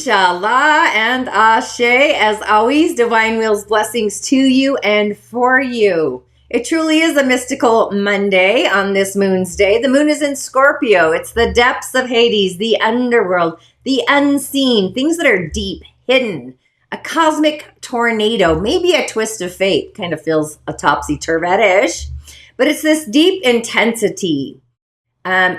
Inshallah and Ashe, as always, divine will's blessings to you and for you. It truly is a mystical Monday on this moon's day. The moon is in Scorpio. It's the depths of Hades, the underworld, the unseen, things that are deep, hidden. A cosmic tornado, maybe a twist of fate. Kind of feels a topsy-turvy-ish. But it's this deep intensity.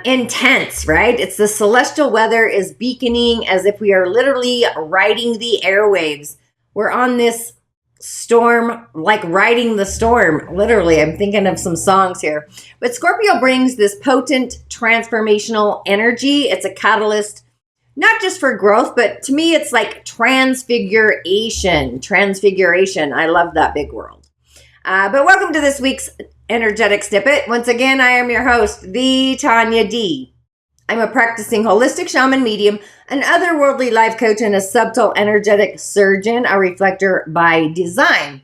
Intense, right? It's the celestial weather is beaconing as if we are literally riding the airwaves. We're on this storm, like riding the storm. Literally, I'm thinking of some songs here. But Scorpio brings this potent transformational energy. It's a catalyst, not just for growth, but to me, it's like transfiguration. Transfiguration. I love that big world. But welcome to this week's Energetic Snippet. Once again, I am your host, the Tonya D. I'm a practicing holistic shaman medium, an otherworldly life coach, and a subtle energetic surgeon, a reflector by design.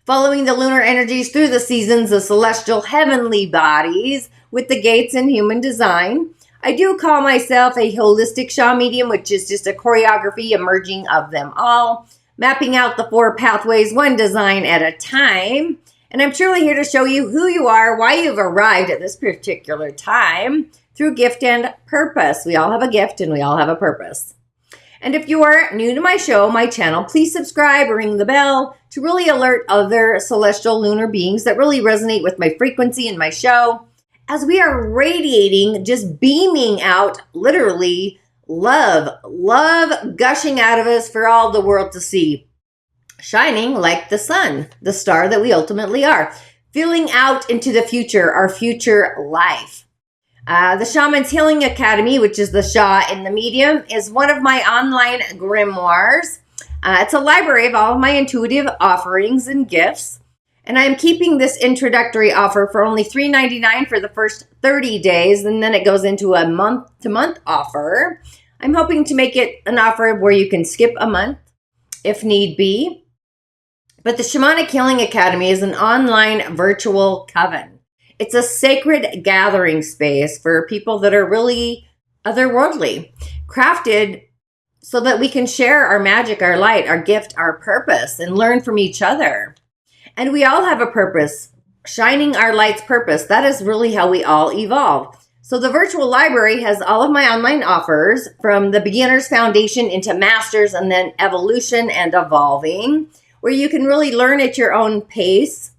Following the lunar energies through the seasons of celestial heavenly bodies with the gates in human design, I do call myself a holistic shaman medium, which is just a choreography emerging of them all, mapping out the 4 pathways, one design at a time. And I'm truly here to show you who you are, why you've arrived at this particular time through gift and purpose. We all have a gift and we all have a purpose. And if you are new to my show, my channel, please subscribe, ring the bell to really alert other celestial lunar beings that really resonate with my frequency and my show as we are radiating, just beaming out literally love gushing out of us for all the world to see. Shining like the sun, the star that we ultimately are, filling out into the future, our future life. The Shaman's Healing Academy, which is the Sha in the medium, is one of my online grimoires. It's a library of all of my intuitive offerings and gifts. And I'm keeping this introductory offer for only $3.99 for the first 30 days, and then it goes into a month-to-month offer. I'm hoping to make it an offer where you can skip a month if need be. But the Shamanic Healing Academy is an online virtual coven. It's a sacred gathering space for people that are really otherworldly, crafted so that we can share our magic, our light, our gift, our purpose, and learn from each other. And we all have a purpose, shining our light's purpose. That is really how we all evolve. So the virtual library has all of my online offers from the beginner's foundation into masters and then evolution and evolving, where you can really learn at your own pace.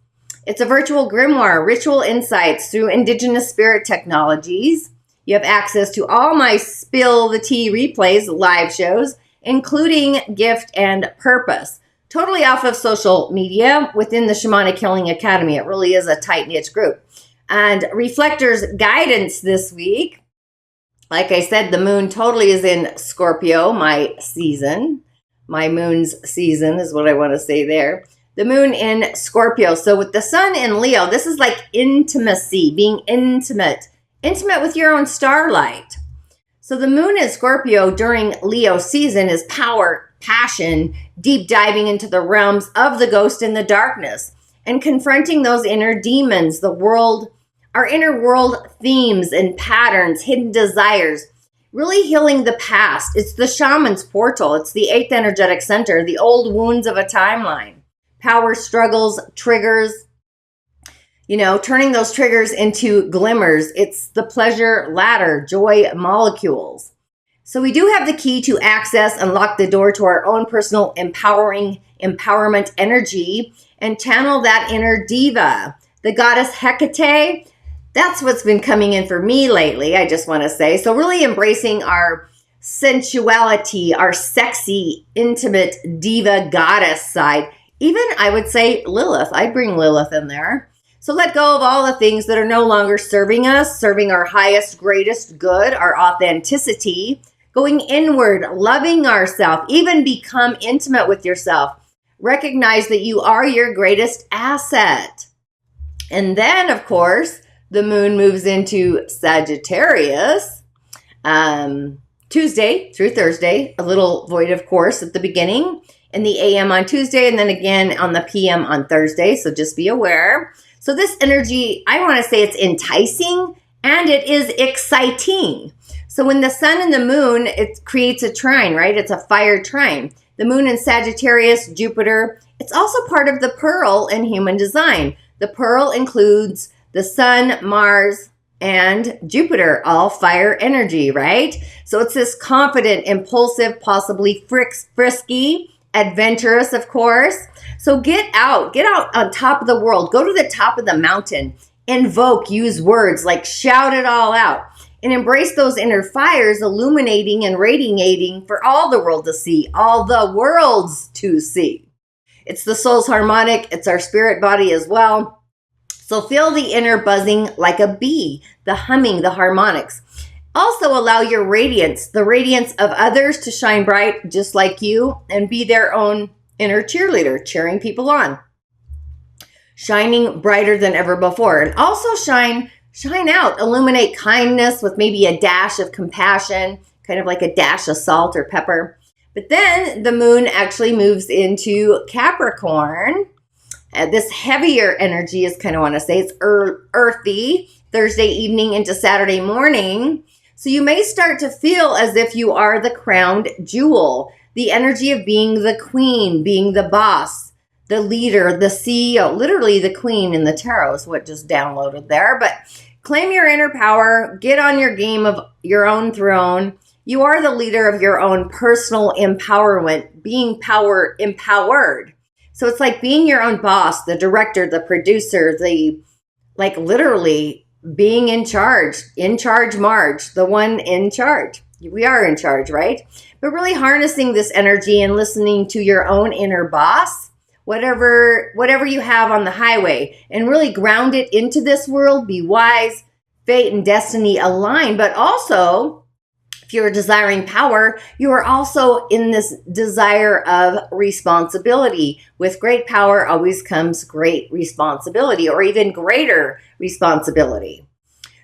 It's a virtual grimoire, ritual insights through indigenous spirit technologies. You have access to all my Spill the Tea replays, live shows, including gift and purpose. Totally off of social media within the Shamanic Healing Academy. It really is a tight-knit group. And Reflector's guidance this week. Like I said, the moon totally is in Scorpio, my season. My moon's season is what I want to say there. The moon in Scorpio. So with the sun in Leo, this is like intimacy, being intimate with your own starlight. So the moon in Scorpio during Leo season is power, passion, deep diving into the realms of the ghost and the darkness and confronting those inner demons, the world, our inner world themes and patterns, hidden desires. Really healing the past. It's the shaman's portal. It's the 8th energetic center, the old wounds of a timeline. Power struggles, triggers, turning those triggers into glimmers. It's the pleasure ladder, joy molecules. So we do have the key to access and lock the door to our own personal empowerment energy and channel that inner diva. The goddess Hecate, that's what's been coming in for me lately, I just want to say. So really embracing our sensuality, our sexy, intimate diva goddess side. Even, I would say, Lilith. I'd bring Lilith in there. So let go of all the things that are no longer serving us, serving our highest, greatest good, our authenticity, going inward, loving ourselves, even become intimate with yourself. Recognize that you are your greatest asset. And then, of course, the moon moves into Sagittarius Tuesday through Thursday, a little void, of course, at the beginning, in the AM on Tuesday, and then again on the PM on Thursday, so just be aware. So this energy, I want to say it's enticing and it is exciting. So when the sun and the moon, it creates a trine, right? It's a fire trine. The moon in Sagittarius, Jupiter, it's also part of the pearl in human design. The pearl includes the sun, Mars, and Jupiter, all fire energy, right? So it's this confident, impulsive, possibly frisky, adventurous, of course. So get out on top of the world. Go to the top of the mountain. Invoke, use words like shout it all out. And embrace those inner fires, illuminating and radiating for all the world to see, all the worlds to see. It's the soul's harmonic. It's our spirit body as well. So feel the inner buzzing like a bee, the humming, the harmonics. Also allow your radiance, the radiance of others, to shine bright just like you and be their own inner cheerleader, cheering people on. Shining brighter than ever before. And also shine out, illuminate kindness with maybe a dash of compassion, kind of like a dash of salt or pepper. But then the moon actually moves into Capricorn. This heavier energy is kind of want to say it's earthy, Thursday evening into Saturday morning. So you may start to feel as if you are the crowned jewel, the energy of being the queen, being the boss, the leader, the CEO, literally the queen in the tarot is what just downloaded there. But claim your inner power, get on your game of your own throne. You are the leader of your own personal empowerment, being empowered. So it's like being your own boss, the director, the producer, like literally being in charge Marge, the one in charge. We are in charge, right? But really harnessing this energy and listening to your own inner boss, whatever you have on the highway, and really ground it into this world. Be wise, fate and destiny align, but also if you're desiring power, you are also in this desire of responsibility. With great power always comes great responsibility, or even greater responsibility.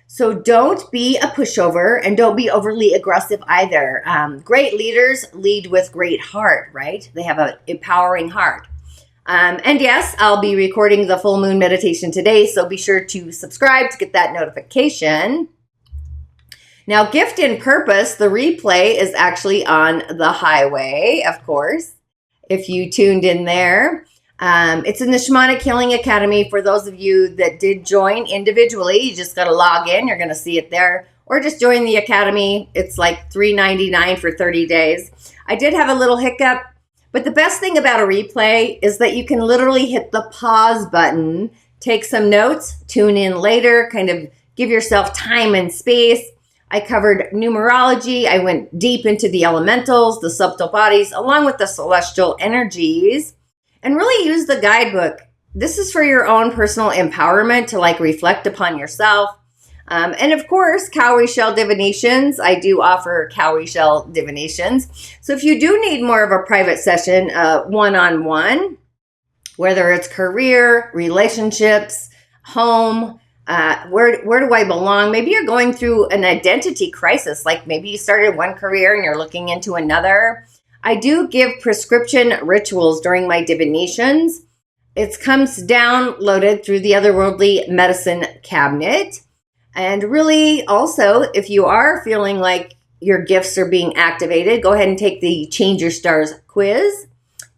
So don't be a pushover and don't be overly aggressive either. Great leaders lead with great heart, right? They have an empowering heart. And yes, I'll be recording the full moon meditation today, so be sure to subscribe to get that notification. Now, gift and purpose, the replay is actually on the highway, of course, if you tuned in there. It's in the Shamanic Healing Academy. For those of you that did join individually, you just got to log in. You're going to see it there. Or just join the academy. It's like $3.99 for 30 days. I did have a little hiccup. But the best thing about a replay is that you can literally hit the pause button, take some notes, tune in later, kind of give yourself time and space. I covered numerology. I went deep into the elementals, the subtle bodies, along with the celestial energies, and really use the guidebook. This is for your own personal empowerment to like reflect upon yourself. And of course, cowrie shell divinations. I do offer cowrie shell divinations. So if you do need more of a private session, one-on-one, whether it's career, relationships, home, where do I belong? Maybe you're going through an identity crisis. Like maybe you started one career and you're looking into another. I do give prescription rituals during my divinations. It comes downloaded through the Otherworldly Medicine Cabinet. And really also, if you are feeling like your gifts are being activated, go ahead and take the Change Your Stars quiz.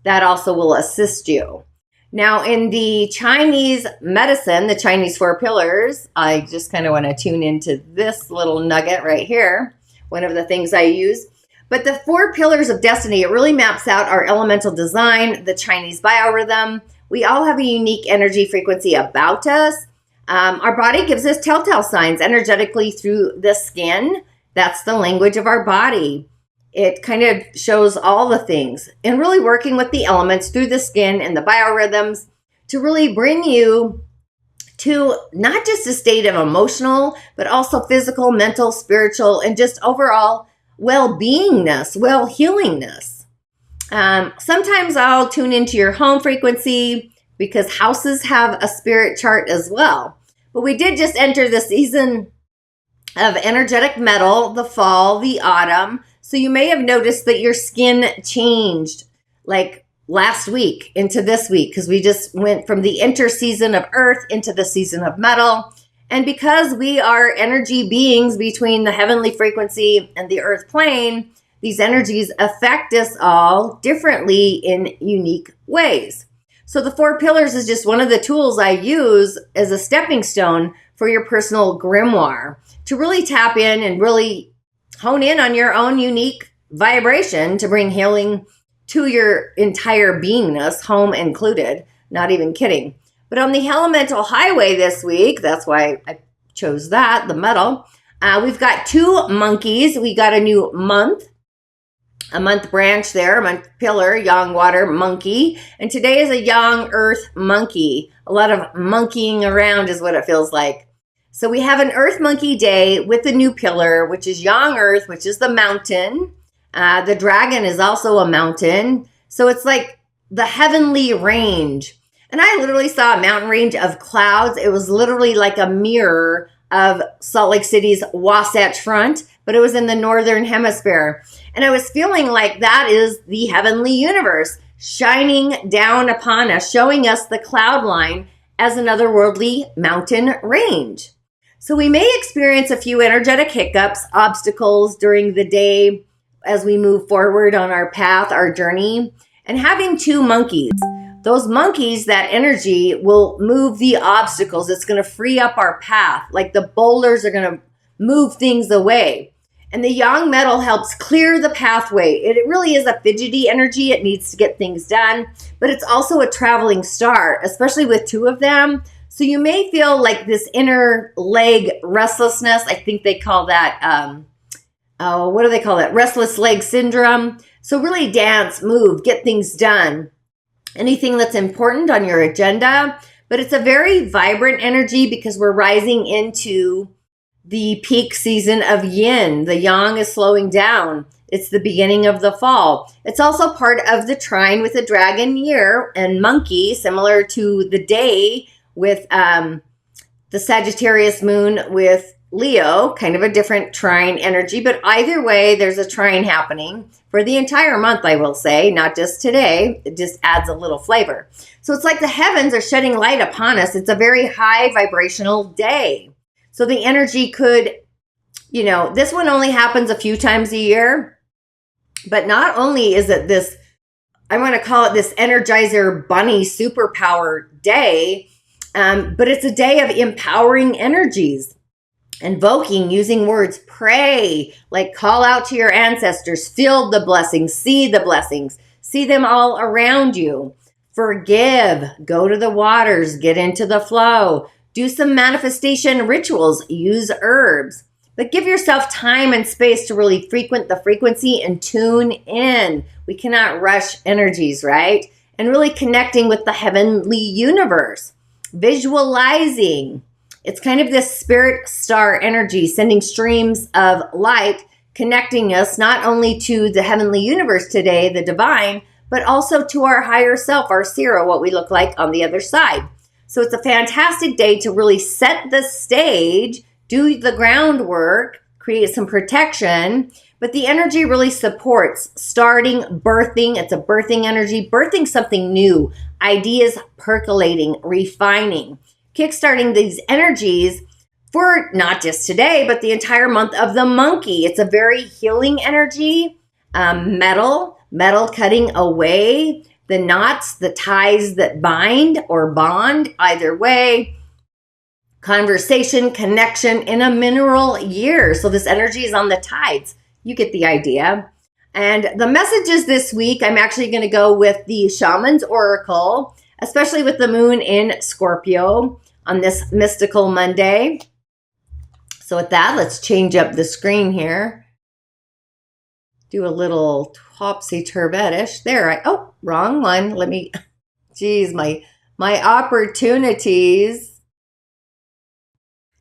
That also will assist you. Now, in the Chinese medicine, the Chinese 4 pillars, I just kind of want to tune into this little nugget right here, one of the things I use. But the 4 pillars of destiny, it really maps out our elemental design, the Chinese biorhythm. We all have a unique energy frequency about us. Our body gives us telltale signs energetically through the skin. That's the language of our body. It kind of shows all the things, and really working with the elements through the skin and the biorhythms to really bring you to not just a state of emotional, but also physical, mental, spiritual, and just overall well-beingness, well-healingness. Sometimes I'll tune into your home frequency because houses have a spirit chart as well. But we did just enter the season of energetic metal, the fall, the autumn. So you may have noticed that your skin changed like last week into this week because we just went from the interseason of earth into the season of metal. And because we are energy beings between the heavenly frequency and the earth plane, these energies affect us all differently in unique ways. So the 4 pillars is just one of the tools I use as a stepping stone for your personal grimoire to really tap in and really hone in on your own unique vibration to bring healing to your entire beingness, home included. Not even kidding. But on the elemental highway this week, that's why I chose that, the metal, we've got 2 monkeys. We got a new a month branch there, a month pillar, yang water monkey. And today is a yang earth monkey. A lot of monkeying around is what it feels like. So we have an earth monkey day with the new pillar, which is yang earth, which is the mountain. The dragon is also a mountain. So it's like the heavenly range. And I literally saw a mountain range of clouds. It was literally like a mirror of Salt Lake City's Wasatch Front, but it was in the northern hemisphere. And I was feeling like that is the heavenly universe shining down upon us, showing us the cloud line as an otherworldly mountain range. So we may experience a few energetic hiccups, obstacles during the day as we move forward on our path, our journey. And having 2 monkeys, those monkeys, that energy will move the obstacles. It's going to free up our path. Like the boulders are going to move things away. And the yang metal helps clear the pathway. It really is a fidgety energy. It needs to get things done. But it's also a traveling star, especially with 2 of them. So you may feel like this inner leg restlessness. I think they call that, what do they call that? Restless leg syndrome. So really dance, move, get things done. Anything that's important on your agenda, but it's a very vibrant energy because we're rising into the peak season of yin. The yang is slowing down. It's the beginning of the fall. It's also part of the trine with the dragon year and monkey, similar to the day with the Sagittarius moon with Leo, kind of a different trine energy, but either way, there's a trine happening for the entire month, I will say, not just today. It just adds a little flavor. So it's like the heavens are shedding light upon us. It's a very high vibrational day. So the energy could, this one only happens a few times a year, but not only is it this, I want to call it this Energizer Bunny superpower day, but it's a day of empowering energies. Invoking, using words, pray, like call out to your ancestors, feel the blessings, see them all around you. Forgive, go to the waters, get into the flow, do some manifestation rituals, use herbs, but give yourself time and space to really frequent the frequency and tune in. We cannot rush energies, right? And really connecting with the heavenly universe, visualizing. It's kind of this spirit star energy, sending streams of light, connecting us not only to the heavenly universe today, the divine, but also to our higher self, our Sira, what we look like on the other side. So it's a fantastic day to really set the stage, do the groundwork, create some protection, but the energy really supports starting, birthing. It's a birthing energy, birthing something new, ideas percolating, refining. Kickstarting these energies for not just today, but the entire month of the monkey. It's a very healing energy. Metal cutting away the knots, the ties that bind or bond, either way. Conversation, connection in a mineral year. So this energy is on the tides. You get the idea. And the messages this week, I'm actually going to go with the Shaman's Oracle, especially with the moon in Scorpio on this mystical Monday. So with that, let's change up the screen here. Do a little topsy-turvy-ish. There, wrong one. My opportunities.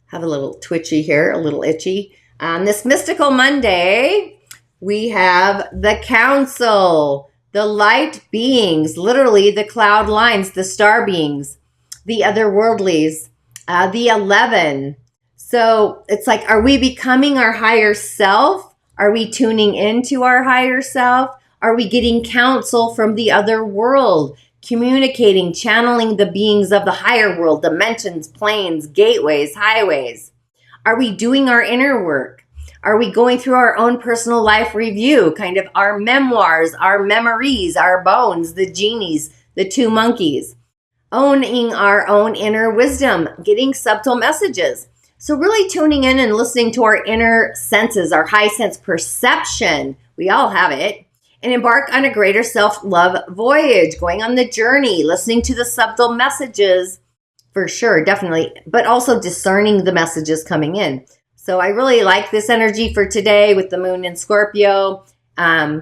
Have a little twitchy here, a little itchy. On this mystical Monday, we have the Council, the light beings, literally the cloud lines, the star beings, the otherworldlies, the 11. So it's like, are we becoming our higher self? Are we tuning into our higher self? Are we getting counsel from the other world? communicating, channeling the beings of the higher world, dimensions, planes, gateways, highways? Are we doing our inner work? Are we going through our own personal life review, kind of our memoirs, our memories, our bones, the genies, the two monkeys? Owning our own inner wisdom, getting subtle messages. So really tuning in and listening to our inner senses, our high sense perception. We all have it. And embark on a greater self-love voyage, going on the journey, listening to the subtle messages, for sure, definitely, but also discerning the messages coming in. So I really like this energy for today with the moon in Scorpio.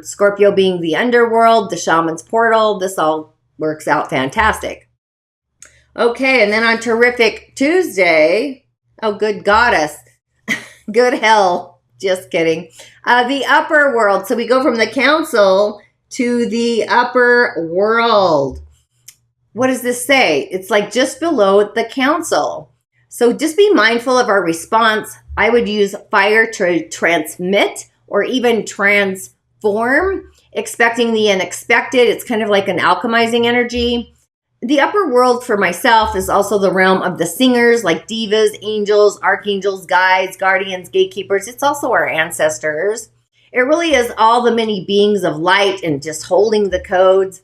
Scorpio being the underworld, the shaman's portal. This all works out fantastic. Okay, and then on Terrific Tuesday, oh, good goddess, good hell, just kidding. The upper world. So we go from the council to the upper world. What does this say? It's like just below the council. So just be mindful of our response. I would use fire to transmit or even transform, expecting the unexpected. It's kind of like an alchemizing energy. The upper world for myself is also the realm of the singers like divas, angels, archangels, guides, guardians, gatekeepers. It's also our ancestors. It really is all the many beings of light and just holding the codes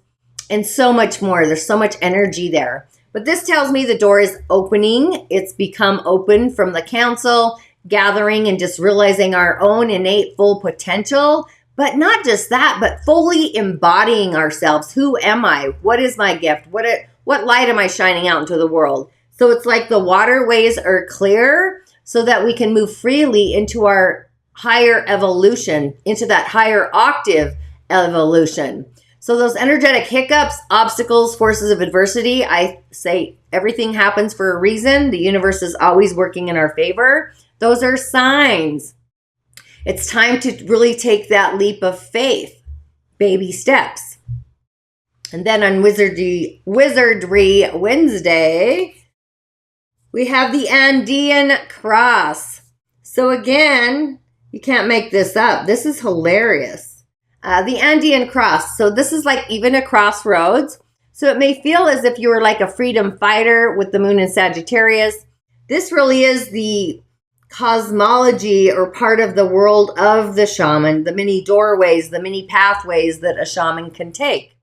and so much more. There's so much energy there. But this tells me the door is opening. It's become open from the council, gathering and just realizing our own innate full potential. But not just that, but fully embodying ourselves. Who am I? What is my gift? What light am I shining out into the world? So it's like the waterways are clear so that we can move freely into our higher evolution, into that higher octave evolution. So those energetic hiccups, obstacles, forces of adversity, I say everything happens for a reason. The universe is always working in our favor. Those are signs. It's time to really take that leap of faith. Baby steps. And then on Wizardry Wednesday, we have the Andean Cross. So again, you can't make this up. This is hilarious. The Andean Cross. So this is like even a crossroads. So it may feel as if you were like a freedom fighter with the moon in Sagittarius. This really is the cosmology or part of the world of the shaman, the many doorways, the many pathways that a shaman can take.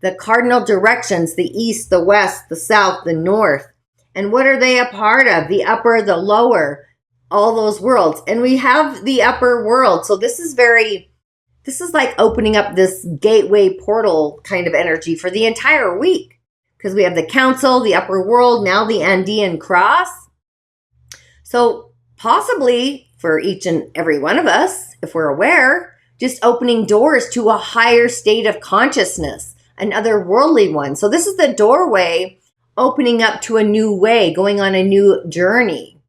The cardinal directions, the east, the west, the south, the north. And what are they a part of? The upper, the lower, all those worlds. And we have the upper world. So this is like opening up this gateway portal kind of energy for the entire week. Because we have the council, the upper world, now the Andean Cross. So possibly for each and every one of us, if we're aware, just opening doors to a higher state of consciousness, an otherworldly one. So this is the doorway opening up to a new way, going on a new journey.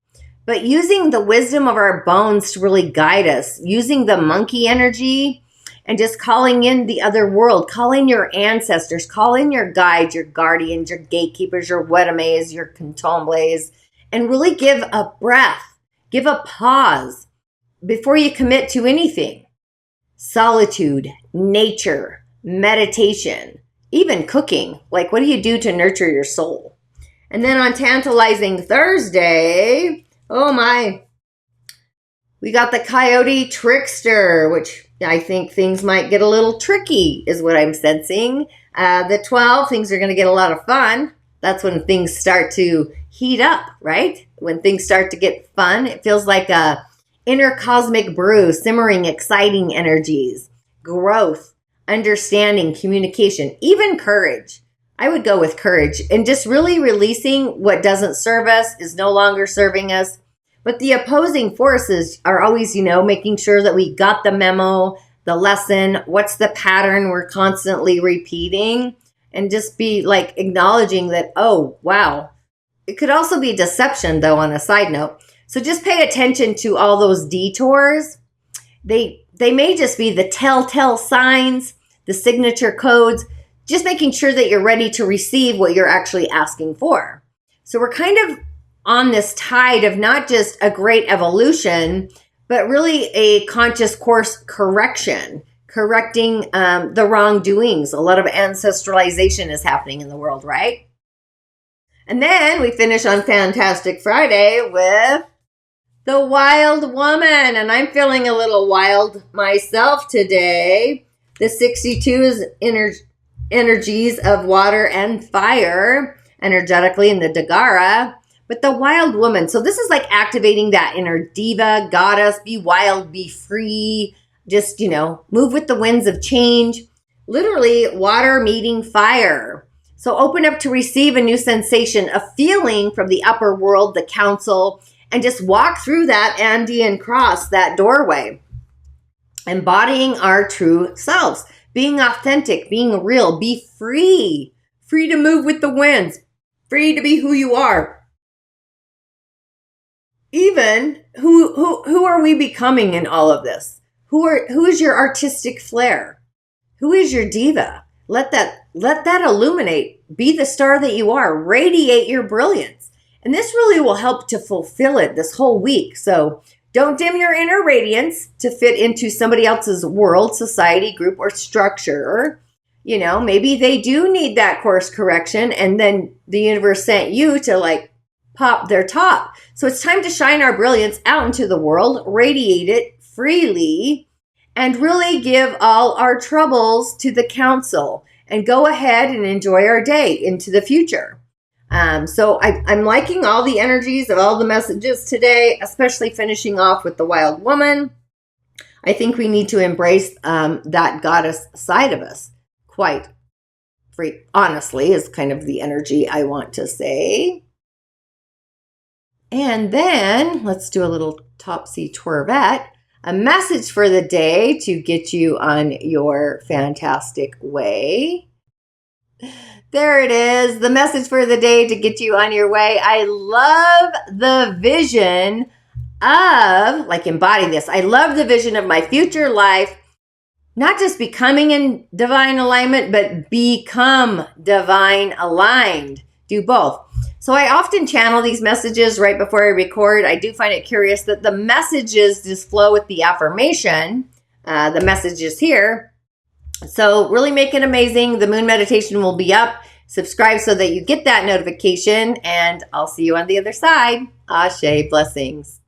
But using the wisdom of our bones to really guide us, using the monkey energy and just calling in the other world, calling your ancestors, calling your guides, your guardians, your gatekeepers, your wedames, your contemplates, and really give a breath. Give a pause before you commit to anything. Solitude, nature, meditation, even cooking. Like, what do you do to nurture your soul? And then on Tantalizing Thursday, oh my, we got the Coyote Trickster, which I think things might get a little tricky, is what I'm sensing. The 12, things are going to get a lot of fun. That's when things start to heat up, right? When things start to get fun, it feels like a inner cosmic brew, simmering, exciting energies, growth, understanding, communication, even courage. I would go with courage and just really releasing what doesn't serve us, is no longer serving us. But the opposing forces are always, making sure that we got the memo, the lesson, what's the pattern we're constantly repeating, and just be like acknowledging that, oh, wow. It could also be deception, though, on a side note. So just pay attention to all those detours. They may just be the telltale signs, the signature codes, just making sure that you're ready to receive what you're actually asking for. So we're kind of on this tide of not just a great evolution, but really a conscious course correction, correcting the wrongdoings. A lot of ancestralization is happening in the world, right? And then we finish on Fantastic Friday with the Wild Woman. And I'm feeling a little wild myself today. The 62 is energies of water and fire, energetically in the Dagara. But the Wild Woman, so this is like activating that inner diva, goddess, be wild, be free, just, move with the winds of change. Literally, water meeting fire. So open up to receive a new sensation, a feeling from the upper world, the council, and just walk through that Andean cross, that doorway. Embodying our true selves, being authentic, being real, be free. Free to move with the winds, free to be who you are. Even who are we becoming in all of this? Who is your artistic flair? Who is your diva? Let that illuminate. Be the star that you are. Radiate your brilliance. And this really will help to fulfill it this whole week. So don't dim your inner radiance to fit into somebody else's world, society, group, or structure. Maybe they do need that course correction, and then the universe sent you to pop their top. So it's time to shine our brilliance out into the world, radiate it freely, and really give all our troubles to the council and go ahead and enjoy our day into the future. So I'm liking all the energies of all the messages today, especially finishing off with the Wild Woman. I think we need to embrace that goddess side of us quite free, honestly, is kind of the energy I want to say. And then let's do a little topsy-turvette, a message for the day to get you on your fantastic way. There it is, the message for the day to get you on your way. I love the vision of, embody this. I love the vision of my future life, not just becoming in divine alignment, but become divine aligned. Do both. So I often channel these messages right before I record. I do find it curious that the messages just flow with the affirmation, the messages here. So really make it amazing. The moon meditation will be up. Subscribe so that you get that notification, and I'll see you on the other side. Ashe, blessings.